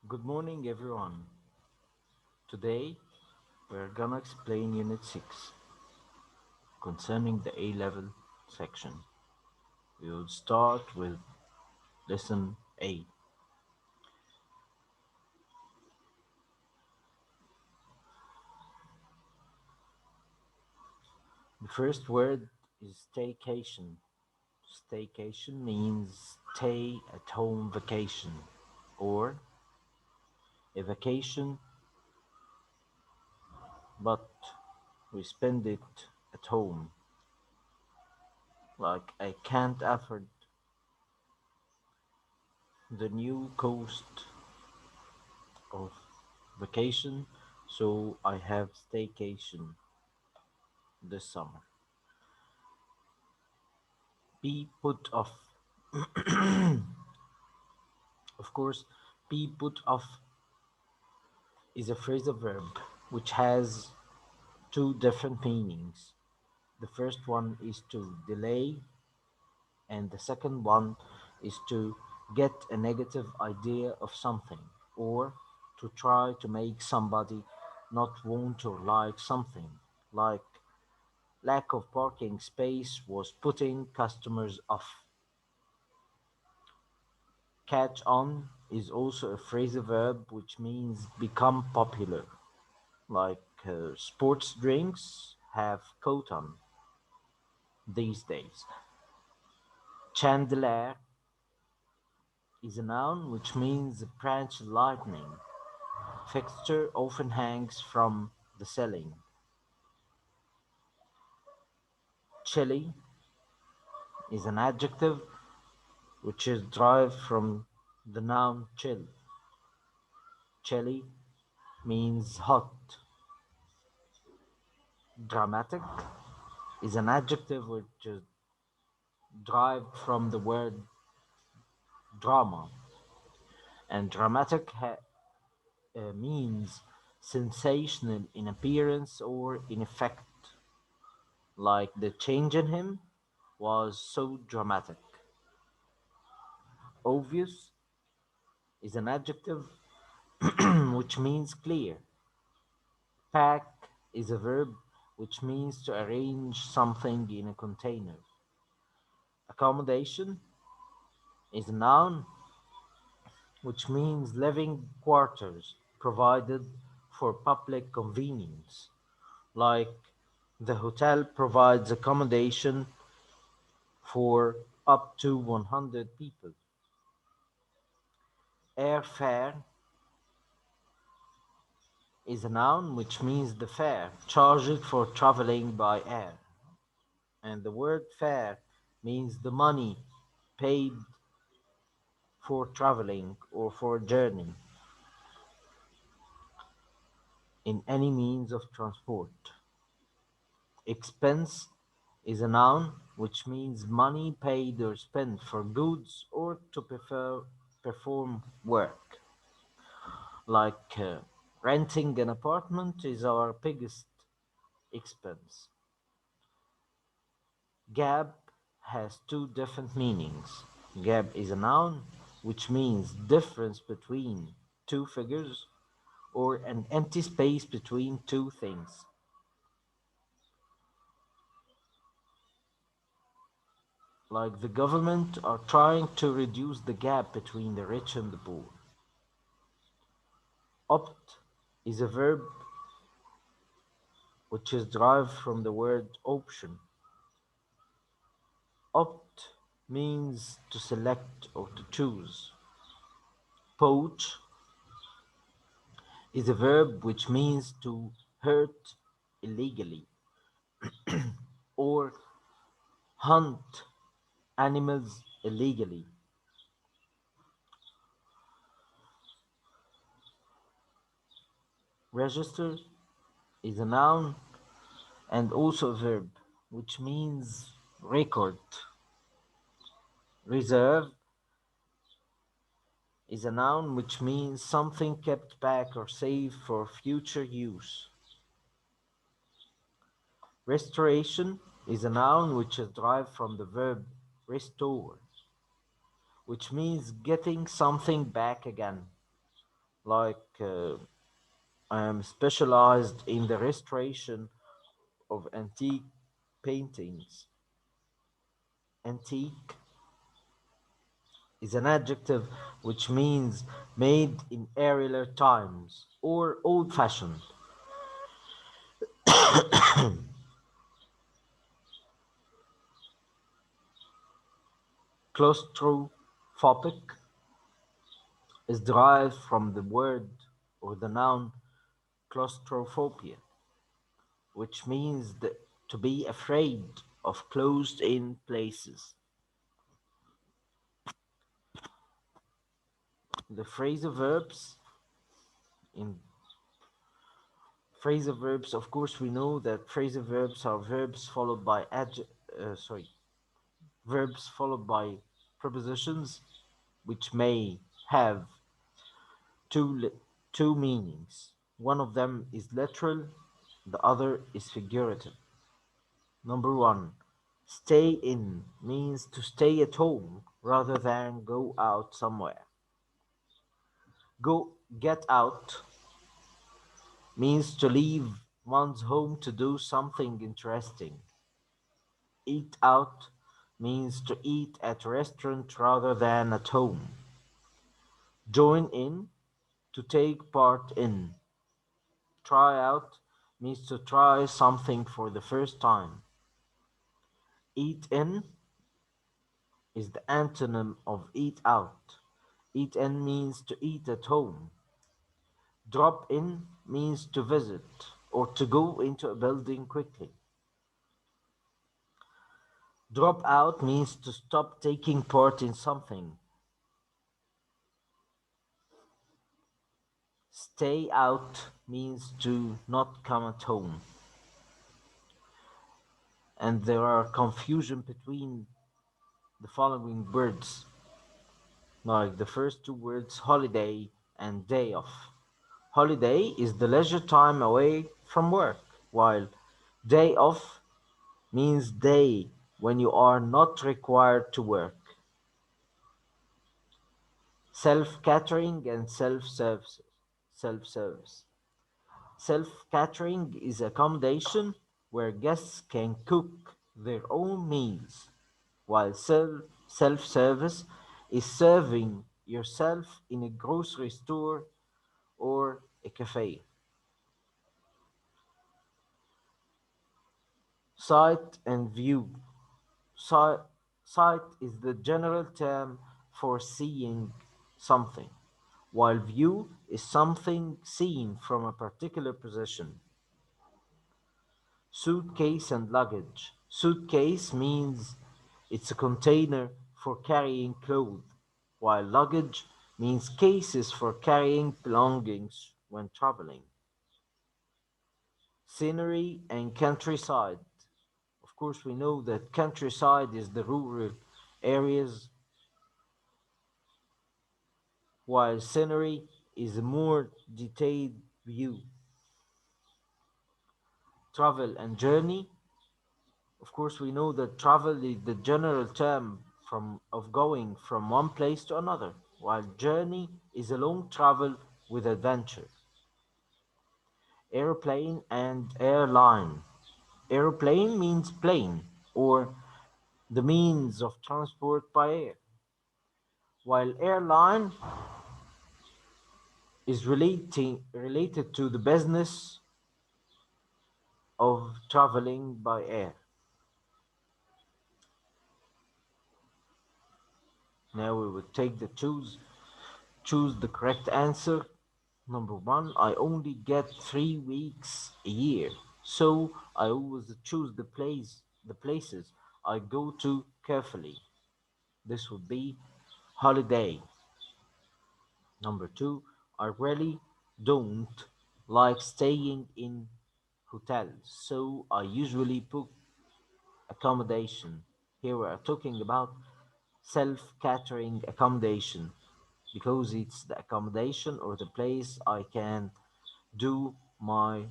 Good morning, everyone. Today we're gonna explain Unit 6 concerning the A level section. We will start with Lesson A. The first word is staycation. Staycation means stay at home vacation or a vacation, but we spend it at home. Like I can't afford the new cost of vacation, so I have staycation this summer. Be put off. Of course, be put off is a phrasal verb which has two different meanings. The first one is to delay, and the second one is to get a negative idea of something or to try to make somebody not want or like something. Like lack of parking space was putting customers off. Catch on is also a phrasal verb which means become popular. Like sports drinks have caught on these days. Chandelier is a noun which means a branch lightning. Fixture often hangs from the ceiling. Chilly is an adjective which is derived from the noun chill. Chilly means hot. Dramatic is an adjective which is derived from the word drama, and means sensational in appearance or in effect, like the change in him was so dramatic. Obvious is an adjective which means clear. Pack is a verb which means to arrange something in a container. Accommodation is a noun which means living quarters provided for public convenience, like the hotel provides accommodation for up to 100 people. Airfare is a noun which means the fare charged for traveling by air, and the word fare means the money paid for traveling or for a journey in any means of transport. Expense is a noun which means money paid or spent for goods or to perform work. Like renting an apartment is our biggest expense. Gap has two different meanings. Gap is a noun which means difference between two figures or an empty space between two things. Like the government are trying to reduce the gap between the rich and the poor. Opt is a verb which is derived from the word option. Opt means to select or to choose. Poach is a verb which means to hurt illegally or hunt animals illegally. Register is a noun and also a verb which means record. Reserve is a noun which means something kept back or saved for future use. Restoration is a noun which is derived from the verb restore, which means getting something back again. like I am specialized in the restoration of antique paintings. Antique is an adjective which means made in earlier times or old fashioned. Claustrophobic is derived from the word or the noun claustrophobia, which means to be afraid of closed in places. The phrasal verbs in phrasal verbs, of course, we know that phrasal verbs are verbs followed by verbs followed by prepositions, which may have two two meanings. One of them is literal, the other is figurative. Number one, stay in means to stay at home rather than go out somewhere. Get out means to leave one's home to do something interesting. Eat out means to eat at a restaurant rather than at home. Join in, to take part in. Try out means to try something for the first time. Eat in is the antonym of eat out. Eat in means to eat at home. Drop in means to visit or to go into a building quickly. Drop out means to stop taking part in something. Stay out means to not come at home. And there are confusion between the following words, like the first two words holiday and day off. Holiday is the leisure time away from work, while day off means day when you are not required to work. Self-catering and self-service. Self-service. Self-catering is accommodation where guests can cook their own meals, while self-service is serving yourself in a grocery store or a cafe. Sight and view. Sight, sight is the general term for seeing something, while view is something seen from a particular position. Suitcase and luggage. Suitcase means it's a container for carrying clothes, while luggage means cases for carrying belongings when traveling. Scenery and countryside. Of course, we know that countryside is the rural areas, while scenery is a more detailed view. Travel and journey. Of course, we know that travel is the general term of going from one place to another, while journey is a long travel with adventure. Airplane and airline. Airplane means plane or the means of transport by air, while airline is related to the business of traveling by air. Now we will take the choose the correct answer. Number one, I only get 3 weeks a year, so I always choose the places I go to carefully. This would be holiday. Number two, I really don't like staying in hotels, so I usually book accommodation. Here we are talking about self-catering accommodation because it's the accommodation or the place I can do my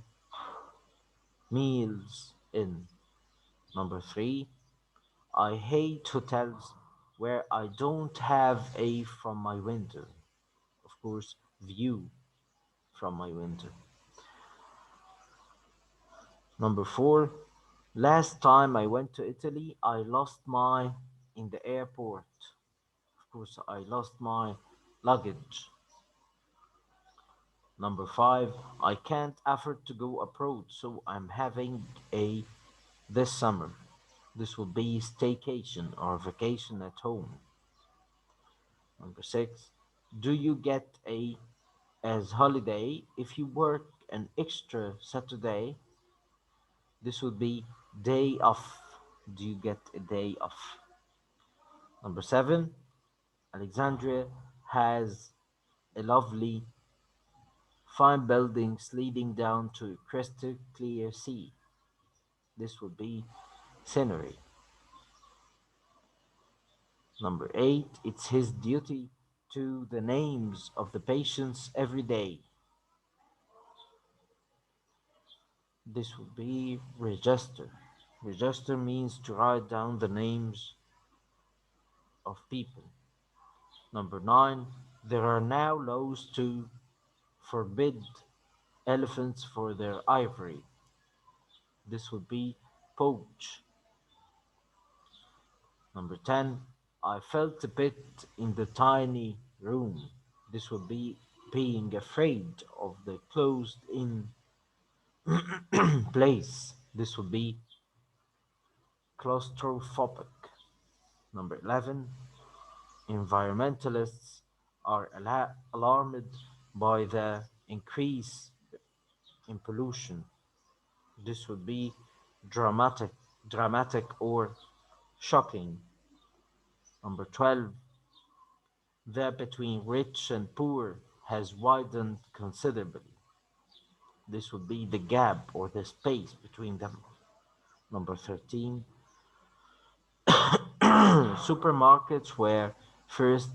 meals in. Number three, I hate hotels where I don't have a from my window. Of course, view. from my window. Number four, last time I went to Italy, I lost my in the airport. Of course, I lost my luggage. Number five, I can't afford to go abroad, so I'm having a this summer. This will be staycation or vacation at home. Number six, do you get a as holiday if you work an extra Saturday? This would be day off. Do you get a day off? Number seven, Alexandria has a lovely, fine buildings leading down to a crystal clear sea. This would be scenery. Number eight, it's his duty to the names of the patients every day. This would be register. Register means to write down the names of people. Number nine, there are now laws to forbid elephants for their ivory. This would be poach. Number 10, I felt a bit in the tiny room. This would be being afraid of the closed in place. This would be claustrophobic. Number 11, environmentalists are alarmed by the increase in pollution. This would be dramatic, dramatic or shocking. Number 12, the between rich and poor has widened considerably. This would be the gap or the space between them. Number 13, supermarkets were first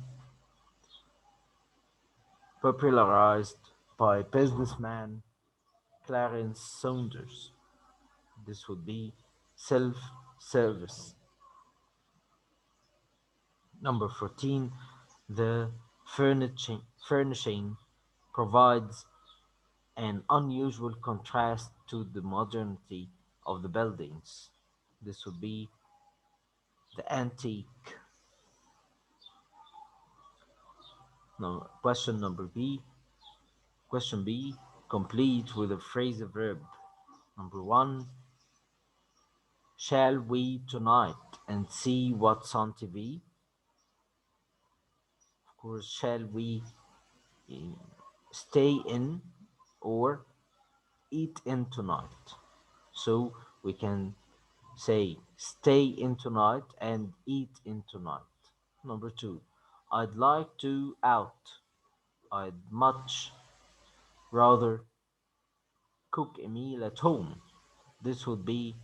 popularized by businessman Clarence Saunders. This would be self-service. Number 14, the furnishing provides an unusual contrast to the modernity of the buildings. This would be the antique. No, question number B. Question B, complete with a phrasal verb. Number one, shall we tonight and see what's on TV? Of course, shall we eh, stay in or eat in tonight? So we can say stay in tonight and eat in tonight. Number two, I'd like to out. I'd much rather cook a meal at home. This would be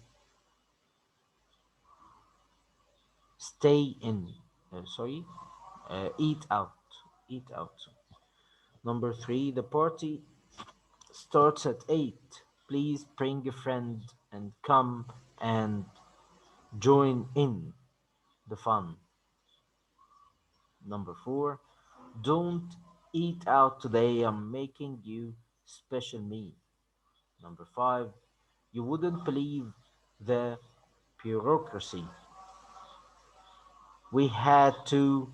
stay in. Sorry, eat out. Eat out. Number three, the party starts at 8. Please bring a friend and come and join in the fun. Number four, don't eat out today. I'm making you special meal. Number five, you wouldn't believe the bureaucracy. We had to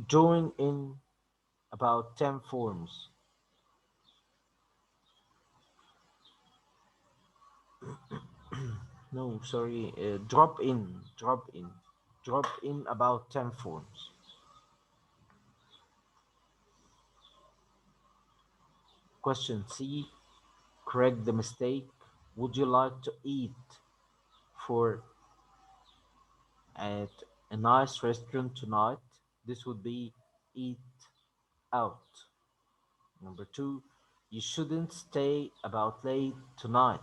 join in about 10 forms. No, sorry, drop in about 10 forms. Question C, correct the mistake. Would you like to eat for at a nice restaurant tonight? This would be eat out. Number two, you shouldn't stay about late tonight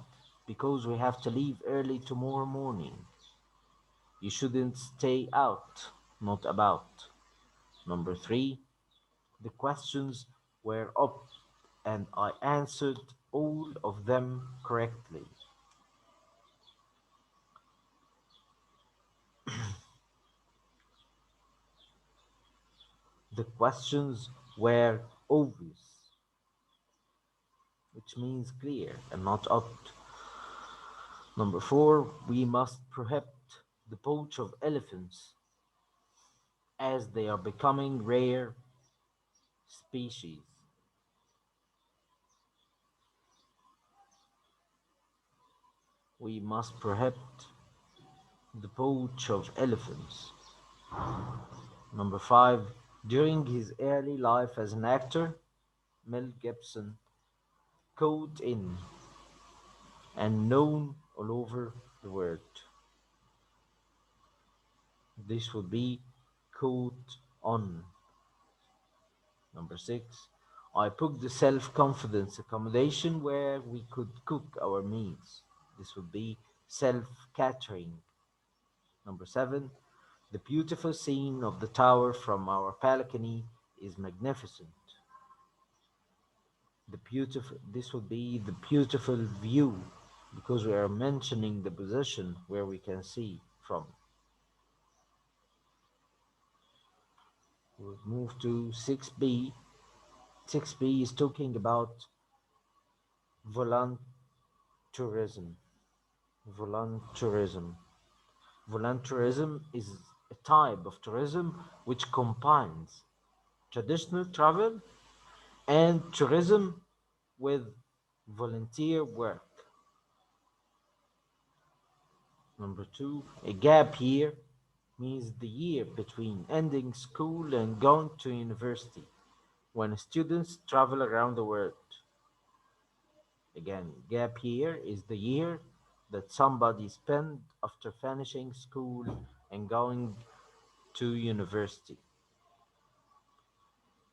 because we have to leave early tomorrow morning. You shouldn't stay out, not about. Number three, the questions were up and I answered all of them correctly. The questions were obvious, which means clear and not opt. Number four, we must prohibit the poach of elephants as they are becoming rare species. We must prohibit the poach of elephants. Number five, during his early life as an actor, Mel Gibson, caught in and known all over the world. This would be caught on. Number six, I booked the self-confidence accommodation where we could cook our meals. This would be self-catering. Number seven, the beautiful scene of the tower from our balcony is magnificent. This would be the beautiful view because we are mentioning the position where we can see from. We'll move to 6b. 6b is talking about volunteerism. Volunteerism. Volunteerism is a type of tourism which combines traditional travel and tourism with volunteer work. Number two, a gap year means the year between ending school and going to university when students travel around the world. Again, gap year is the year that somebody spent after finishing school and going to university.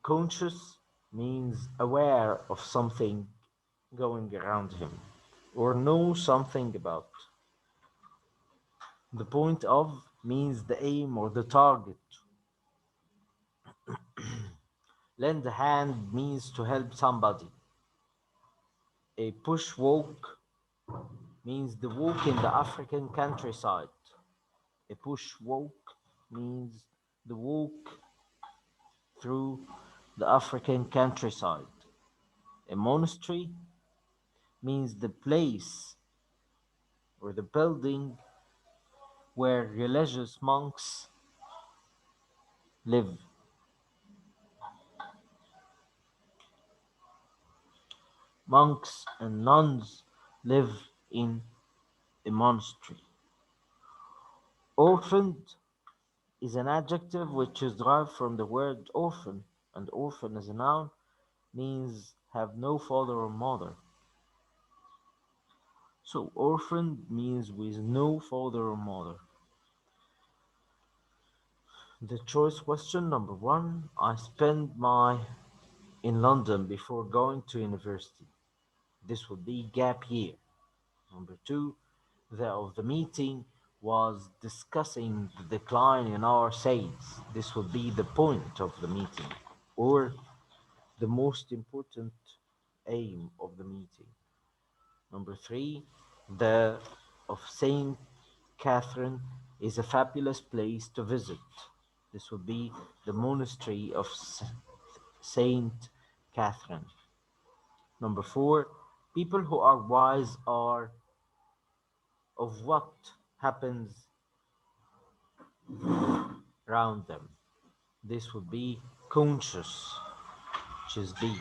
Conscious means aware of something going around him or know something about. The point of means the aim or the target. Lend a hand means to help somebody. A bushwalk means the walk in the African countryside. A bushwalk means the walk through the African countryside. A monastery means the place or the building where religious monks live. Monks and nuns live in a monastery. Orphaned is an adjective which is derived from the word orphan, and orphan as a noun means have no father or mother. So orphaned means with no father or mother. The choice question number one, I spent my in London before going to university. This would be gap year. Number two, the meeting was discussing the decline in our sales. This would be the point of the meeting or the most important aim of the meeting. Number three, the of Saint Catherine is a fabulous place to visit. This would be the monastery of Saint Catherine. Number four, people who are wise are of what happens around them. This would be conscious, which is B,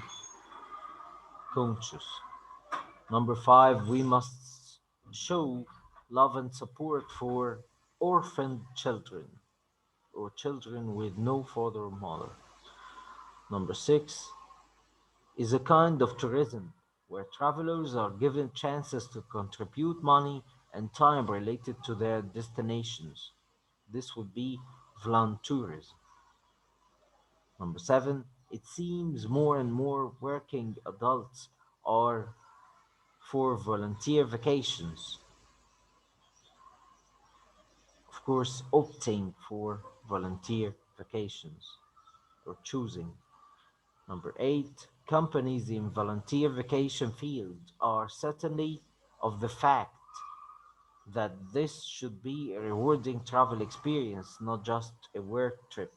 conscious. Number five, we must show love and support for orphaned children or children with no father or mother. Number six is a kind of tourism where travelers are given chances to contribute money and time related to their destinations. This would be volunteerism. Number seven, it seems more and more working adults are for volunteer vacations. Of course, opting for volunteer vacations or choosing. Number eight, companies in volunteer vacation field are certainly of the fact that this should be a rewarding travel experience, not just a work trip.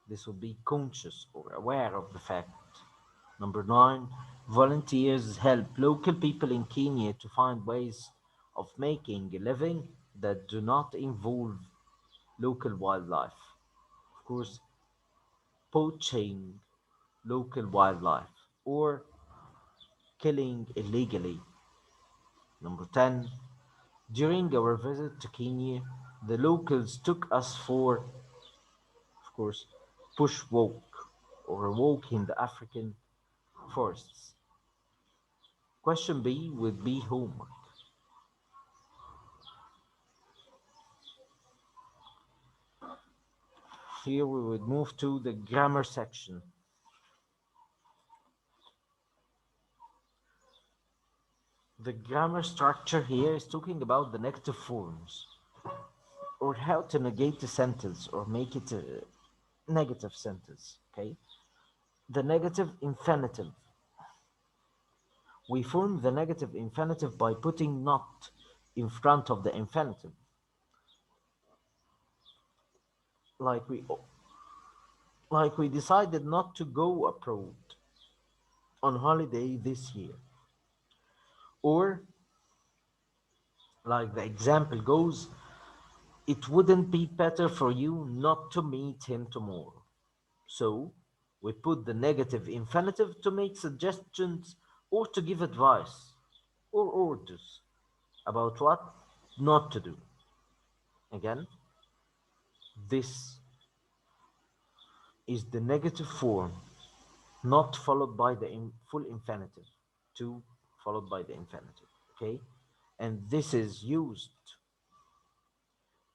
This will be conscious or aware of the fact. Number nine, volunteers help local people in Kenya to find ways of making a living that do not involve local wildlife. Of course, poaching local wildlife or killing illegally. Number 10, during our visit to Kenya, the locals took us for, of course, bush walk or a walk in the African forests. Question B would be homework. Here we would move to the grammar section. The grammar structure here is talking about the negative forms or how to negate a sentence or make it a negative sentence. Okay, the negative infinitive. We form the negative infinitive by putting not in front of the infinitive. Like we like we decided not to go abroad on holiday this year. Or like the example goes, it wouldn't be better for you not to meet him tomorrow. So we put the negative infinitive to make suggestions or to give advice or orders about what not to do. Again, this is the negative form, not followed by the full infinitive, to followed by the infinitive. Okay, and this is used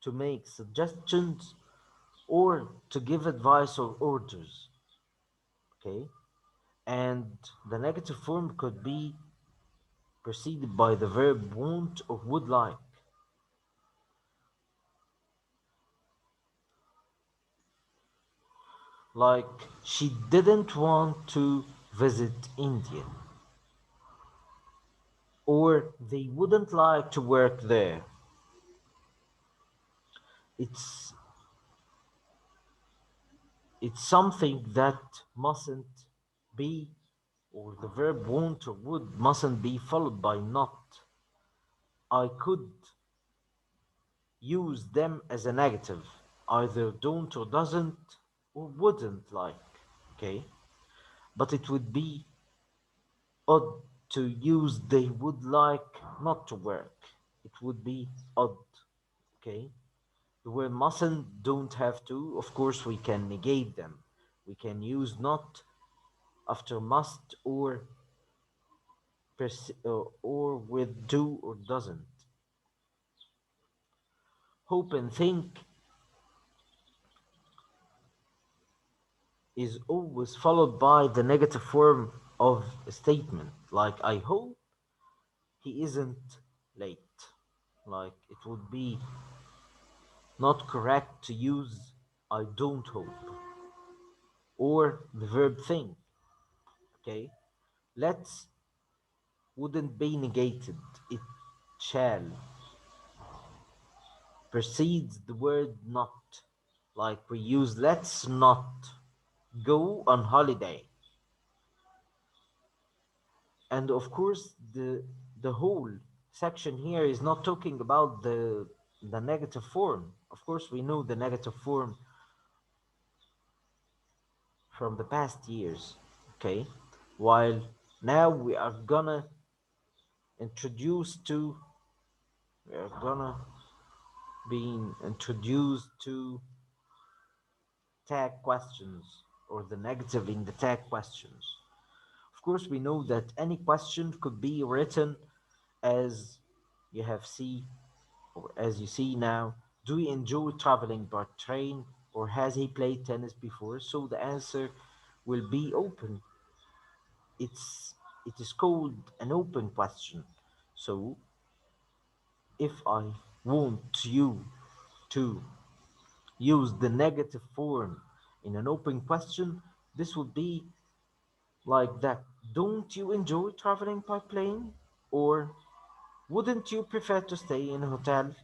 to make suggestions or to give advice or orders. Okay, and the negative form could be preceded by the verb want or would like. Like she didn't want to visit India, or they wouldn't like to work there. It's it's something that mustn't be, or the verb want or would mustn't be followed by not. I could use them as a negative, either don't or doesn't or wouldn't like. Okay, but it would be odd to use they would like not to work. It would be odd. Okay, the word mustn't don't have to. Of course, we can negate them. We can use not after must or with do or doesn't. Hope and think is always followed by the negative form of a statement, like I hope he isn't late. Like it would be not correct to use I don't hope or the verb think. Okay, let's wouldn't be negated. It shall precedes the word not. Like we use let's not go on holiday. And of course the whole section here is not talking about the negative form. Of course we know the negative form from the past years. Okay, while now introduce to we are gonna be introduced to tag questions or the negative in the tag questions. Of course we know that any question could be written as you have see or as you see now. Do you enjoy traveling by train or has he played tennis before? So the answer will be open. It is called an open question. So if I want you to use the negative form in an open question, this would be like that. Don't you enjoy traveling by plane? Or wouldn't you prefer to stay in a hotel?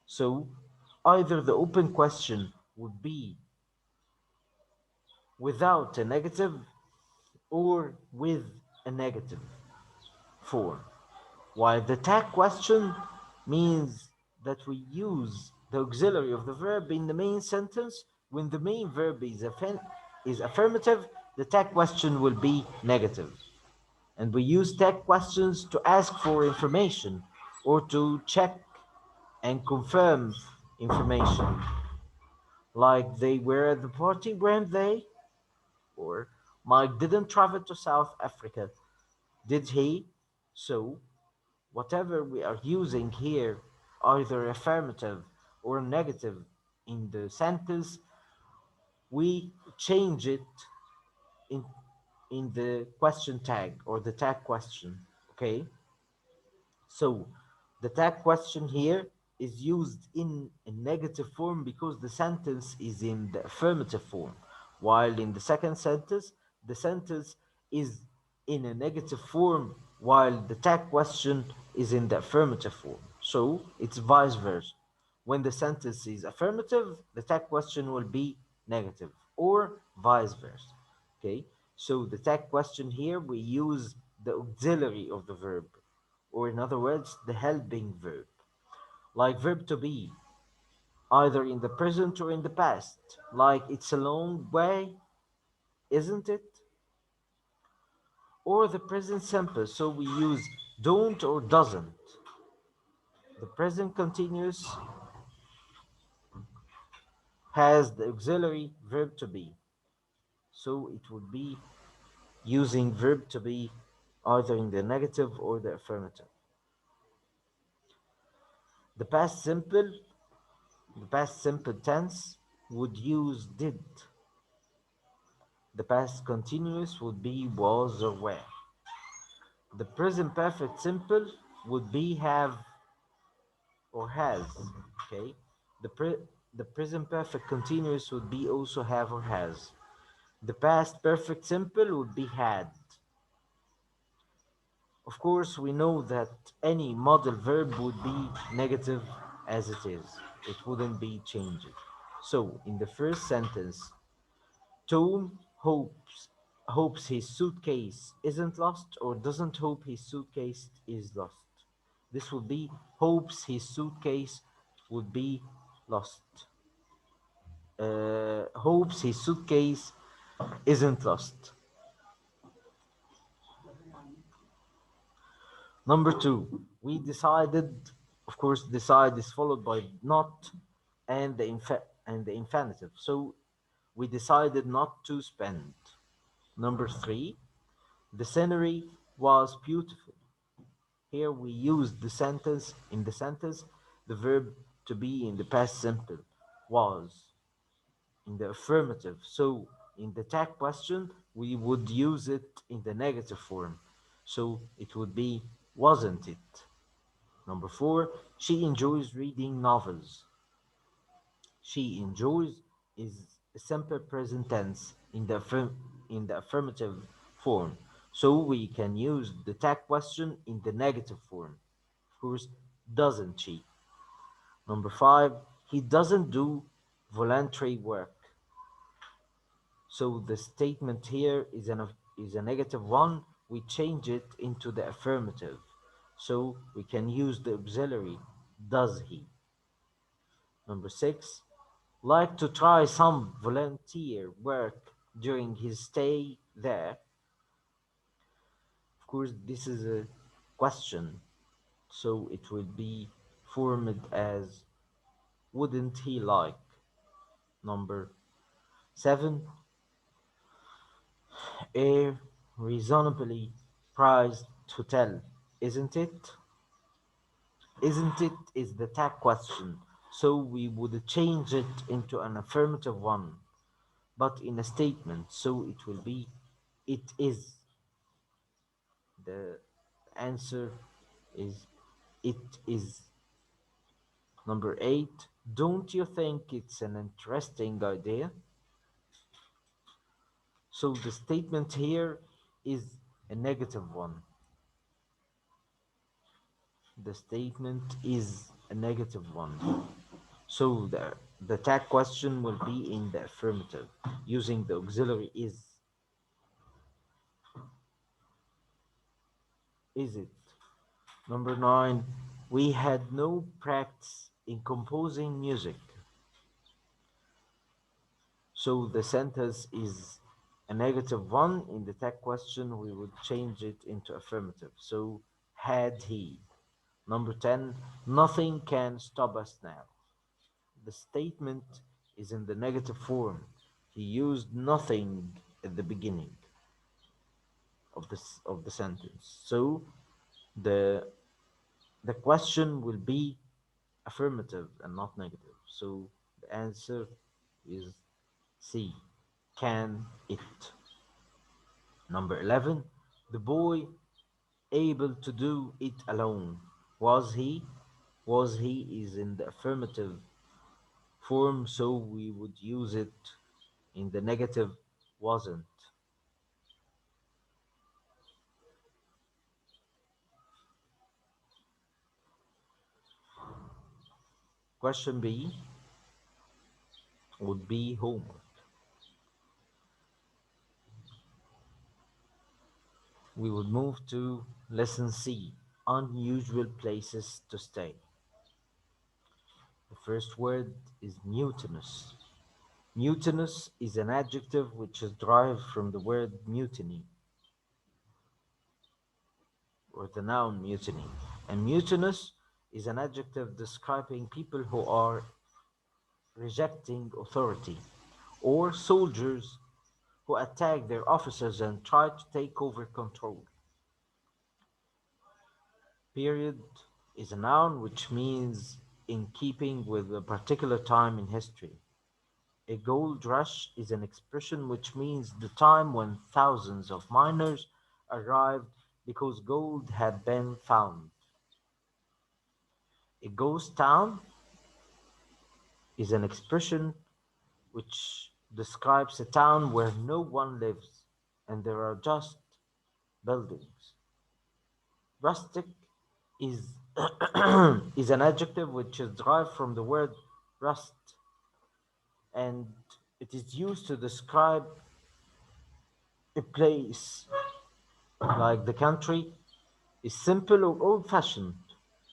So either the open question would be without a negative or with a negative form. While the tag question means that we use the auxiliary of the verb in the main sentence. When the main verb is affirmative, the tag question will be negative. And we use tag questions to ask for information or to check and confirm information. Like they were at the party, weren't they? Or Mike didn't travel to South Africa, did he? So, whatever we are using here, either affirmative or negative in the sentence, we change it in, in the question tag or the tag question. Okay? So the tag question here is used in a negative form because the sentence is in the affirmative form, while in the second sentence, the sentence is in a negative form while the tag question is in the affirmative form. So it's vice versa. When the sentence is affirmative, the tag question will be negative, or vice versa. Okay, so the tag question here we use the auxiliary of the verb, or in other words, the helping verb, like verb to be, either in the present or in the past, like it's a long way, isn't it? Or the present simple, so we use don't or doesn't. The present continuous has the auxiliary verb to be, so it would be using verb to be either in the negative or the affirmative. The past simple, the past simple tense would use did. The past continuous would be was or were. The present perfect simple would be have or has. Okay. The present perfect continuous would be also have or has. The past perfect simple would be had. Of course, we know that any modal verb would be negative as it is. It wouldn't be changed. So, in the first sentence, Tom hopes his suitcase isn't lost or doesn't hope his suitcase is lost. This would be hopes his suitcase would be lost. Hopes his suitcase isn't lost. Number two, we decided, of course, decide is followed by not and the infinitive. So we decided not to spend. Number three, the scenery was beautiful. Here we use the sentence, the verb to be in the past simple was in the affirmative. So in the tag question, we would use it in the negative form. So it would be wasn't it? Number four, she enjoys reading novels. She enjoys is a simple present tense in in the affirmative form. So we can use the tag question in the negative form. Of course, doesn't she? Number five, he doesn't do voluntary work. So the statement here is a negative one. We change it into the affirmative. So we can use the auxiliary, does he? Number six, like to try some volunteer work during his stay there. Of course, this is a question, so it will be formed as wouldn't he like? Number seven, a reasonably priced hotel, isn't it? Isn't it is the tag question, so we would change it into an affirmative one, but in a statement, so it will be it is. The answer is it is. Number eight, don't you think it's an interesting idea? So the statement here is a negative one. The statement is a negative one. So The tag question will be in the affirmative using the auxiliary is. Is it? Number 9. We had no practice in composing music. So the sentence is a negative one. In the tag question, we would change it into affirmative. So, had he. Number 10. Nothing can stop us now. The statement is in the negative form. He used nothing at the beginning of the sentence. So the the question will be affirmative and not negative. So the answer is C. Can it? Number 11. The boy able to do it alone. Was he? Was he is in the affirmative form, so we would use it in the negative wasn't. Question B would be homework. We would move to lesson C, unusual places to stay. The first word is mutinous. Mutinous is an adjective which is derived from the word mutiny or the noun mutiny. And mutinous is an adjective describing people who are rejecting authority or soldiers who attack their officers and try to take over control. Period is a noun which means in keeping with a particular time in history. A gold rush is an expression which means the time when thousands of miners arrived because gold had been found. A ghost town is an expression which describes a town where no one lives and there are just buildings. Rustic is is an adjective which is derived from the word rust and it is used to describe a place like the country is simple or old fashioned.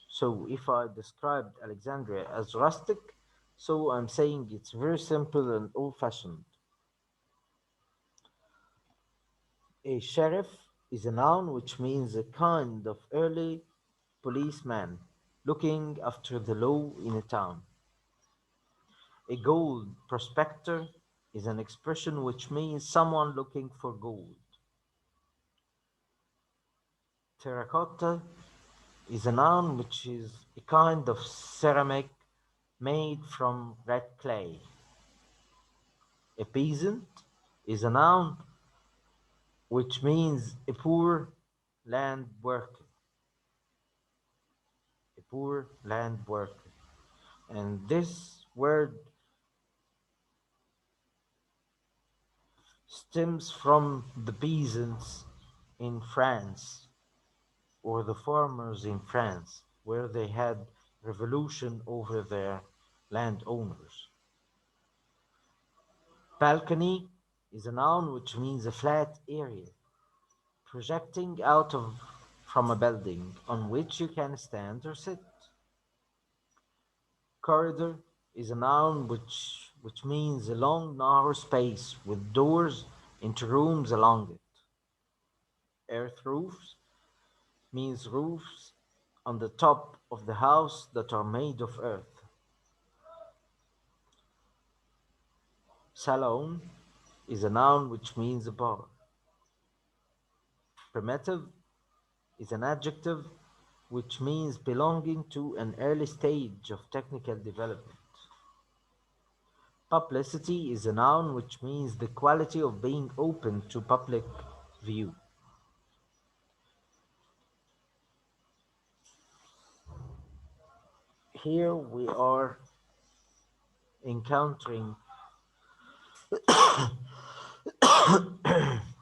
So if I described Alexandria as rustic, so I'm saying it's very simple and old fashioned. A sheriff is a noun which means a kind of early policeman looking after the law in a town. A gold prospector is an expression which means someone looking for gold. Terracotta is a noun which is a kind of ceramic made from red clay. A peasant is a noun which means a poor land worker. A poor land worker. And this word stems from the peasants in France or the farmers in France where they had revolution over their landowners. Balcony is a noun which means a flat area projecting out of from a building on which you can stand or sit. Corridor is a noun which means a long narrow space with doors into rooms along it. Earth roofs means roofs on the top of the house that are made of earth. Salon is a noun which means a bar. Primitive is an adjective which means belonging to an early stage of technical development. Publicity is a noun which means the quality of being open to public view. Here we are encountering,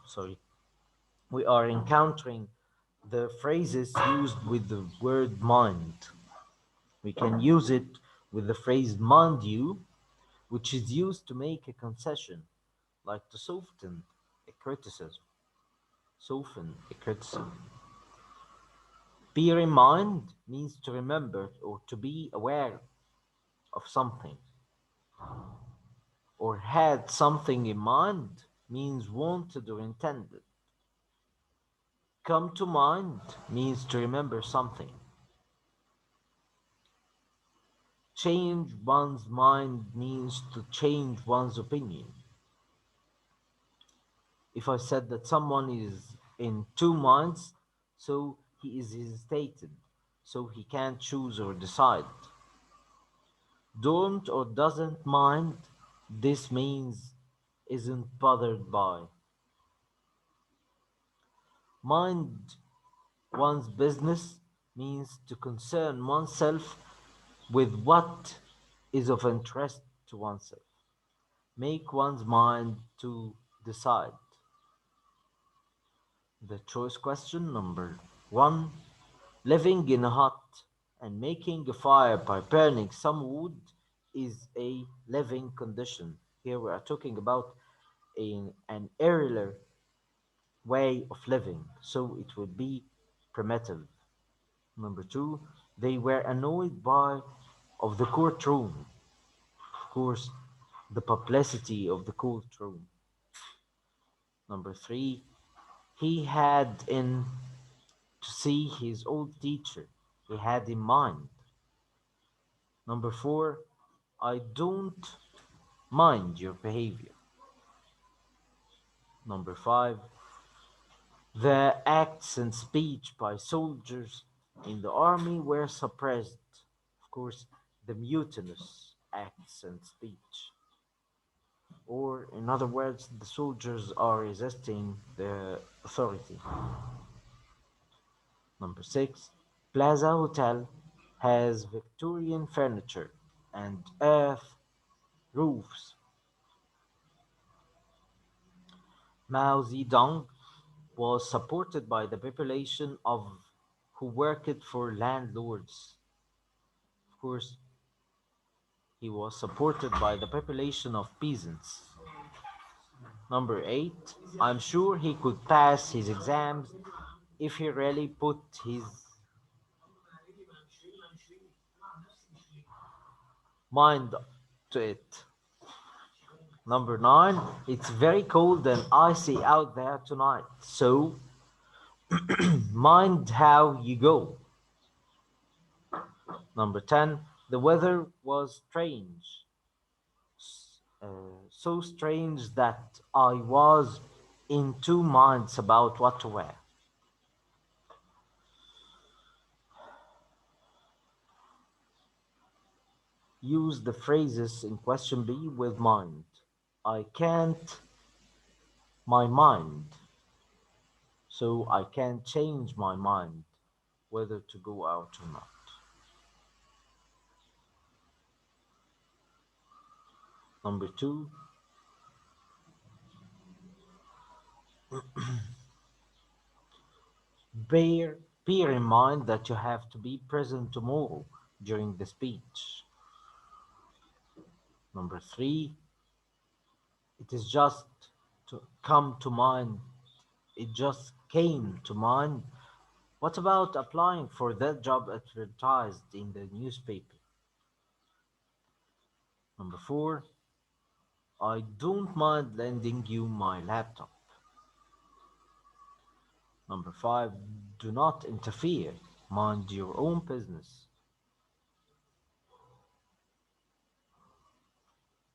sorry, we are encountering the phrases used with the word mind. We can use it with the phrase mind you which is used to make a concession, like to a criticism. Soften a criticism. Bear in mind means to remember or to be aware of something, or had something in mind means wanted or intended. Come to mind means to remember something. Change one's mind means to change one's opinion. If I said that someone is in two minds, so he is hesitated, so he can't choose or decide. Don't or doesn't mind, this means isn't bothered by. Mind one's business means to concern oneself with what is of interest to oneself. Make one's mind to decide. The choice question number one: living in a hut and making a fire by burning some wood is a living condition. Here we are talking about an earlier way of living, so it would be primitive. Number two, they were annoyed by of the courtroom. Of course, the publicity of the courtroom. Number three, he had in to see his old teacher. He had in mind. Number four, I don't mind your behavior. Number five, the acts and speech by soldiers in the army were suppressed. Of course, the mutinous acts and speech. Or, in other words, the soldiers are resisting the authority. Number six, Plaza Hotel has Victorian furniture and earth roofs. Mao Zedong was supported by the population of who worked for landlords. Of course, he was supported by the population of peasants. Number eight, I'm sure he could pass his exams if he really put his mind to it. Number nine, it's very cold and icy out there tonight, so mind how you go. Number 10, the weather was strange. So strange that I was in two minds about what to wear. Use the phrases in question B with mind. I can't my mind, so I can't change my mind whether to go out or not. Number two, bear, bear in mind that you have to be present tomorrow during the speech. Number three, it is just to come to mind. It just came to mind. What about applying for that job advertised in the newspaper? Number four, I don't mind lending you my laptop. Number five, do not interfere. Mind your own business.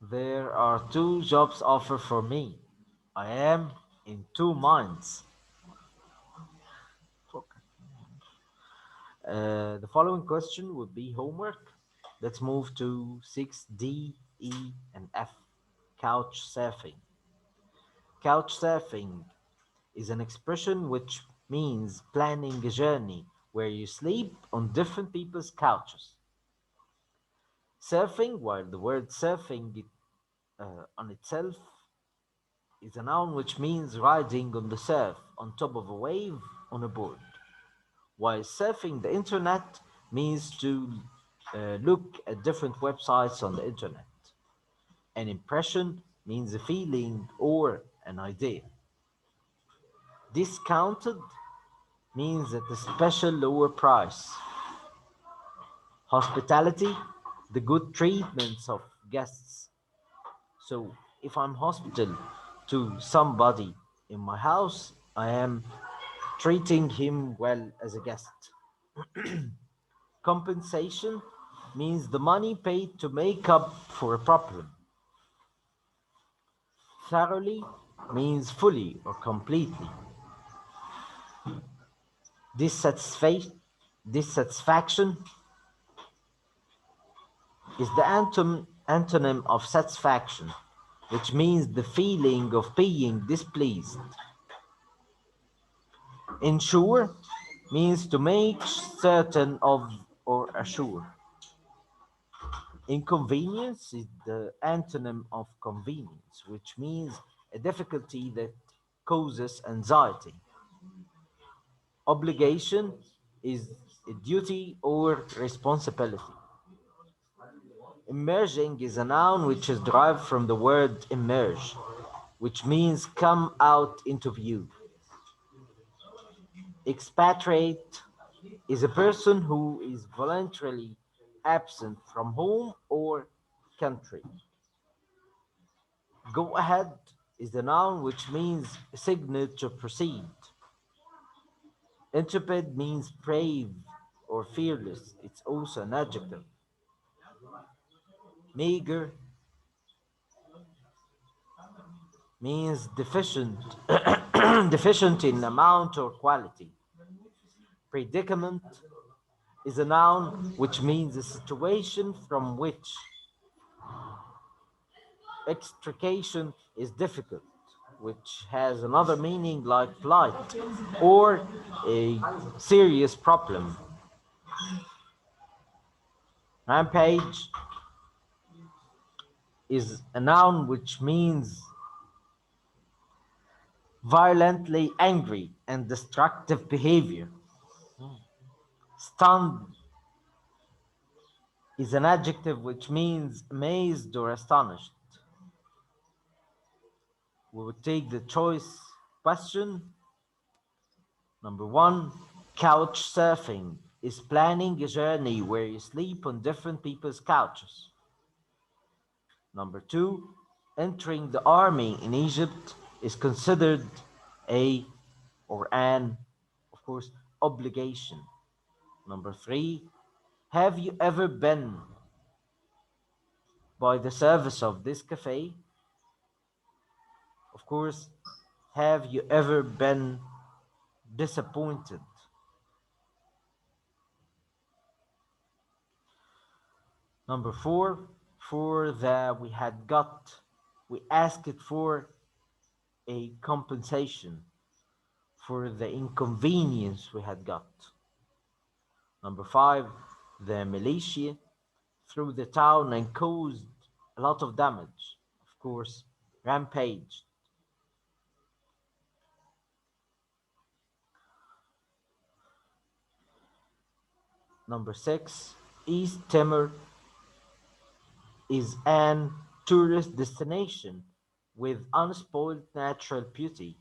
There are two jobs offered for me. I am in two minds. The following question would be homework. Let's move to 6D, E, and F. Couch surfing. Couch surfing is an expression which means planning a journey where you sleep on different people's couches. Surfing, while the word surfing on itself is a noun which means riding on the surf on top of a wave on a board, while surfing the internet means to look at different websites on the internet. An impression means a feeling or an idea. Discounted means at a special lower price. Hospitality, the good treatments of guests. So if I'm hospital to somebody in my house, I am treating him well as a guest. Compensation means the money paid to make up for a problem. Thoroughly means fully or completely. Dissatisfaction is the antonym of satisfaction, which means the feeling of being displeased. Ensure means to make certain of or assure. Inconvenience is the antonym of convenience, which means a difficulty that causes anxiety. Obligation is a duty or responsibility. Emerging is a noun which is derived from the word emerge, which means come out into view. Expatriate is a person who is voluntarily absent from home or country. Go ahead is the noun which means signal to proceed. Intrepid means brave or fearless. It's also an adjective. Meager means deficient, deficient in amount or quality. Predicament is a noun which means a situation from which extrication is difficult, which has another meaning like plight or a serious problem. Rampage is a noun which means violently angry and destructive behavior. Stunned is an adjective which means amazed or astonished. We would take the choice question. Number one, couch surfing is planning a journey where you sleep on different people's couches. Number two, entering the army in Egypt is considered a or an, of course, obligation. Number three, have you ever been by the service of this cafe? Of course, have you ever been disappointed? Number four, for the we asked for a compensation for the inconvenience we had got. Number five, the militia through the town and caused a lot of damage. Of course, rampage. Number six, East Timor is an tourist destination with unspoiled natural beauty.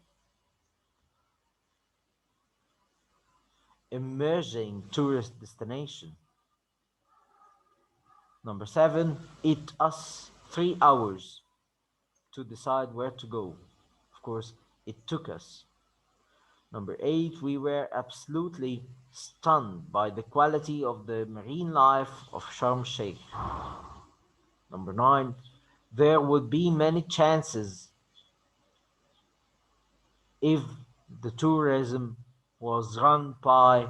Emerging tourist destination. Number seven, it us 3 hours to decide where to go. Of course, it took us. Number eight, we were absolutely stunned by the quality of the marine life of Sharm Sheikh. Number nine, there would be many chances if the tourism was run by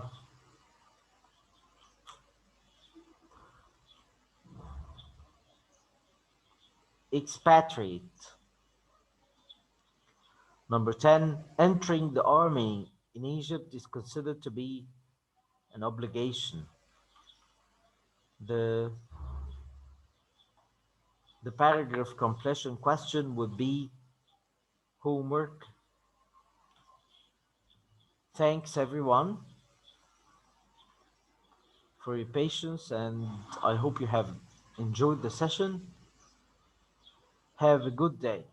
expatriate. Number 10, entering the army in Egypt is considered to be an obligation. The, the paragraph completion question would be homework. Thanks everyone for your patience, and I hope you have enjoyed the session. Have a good day.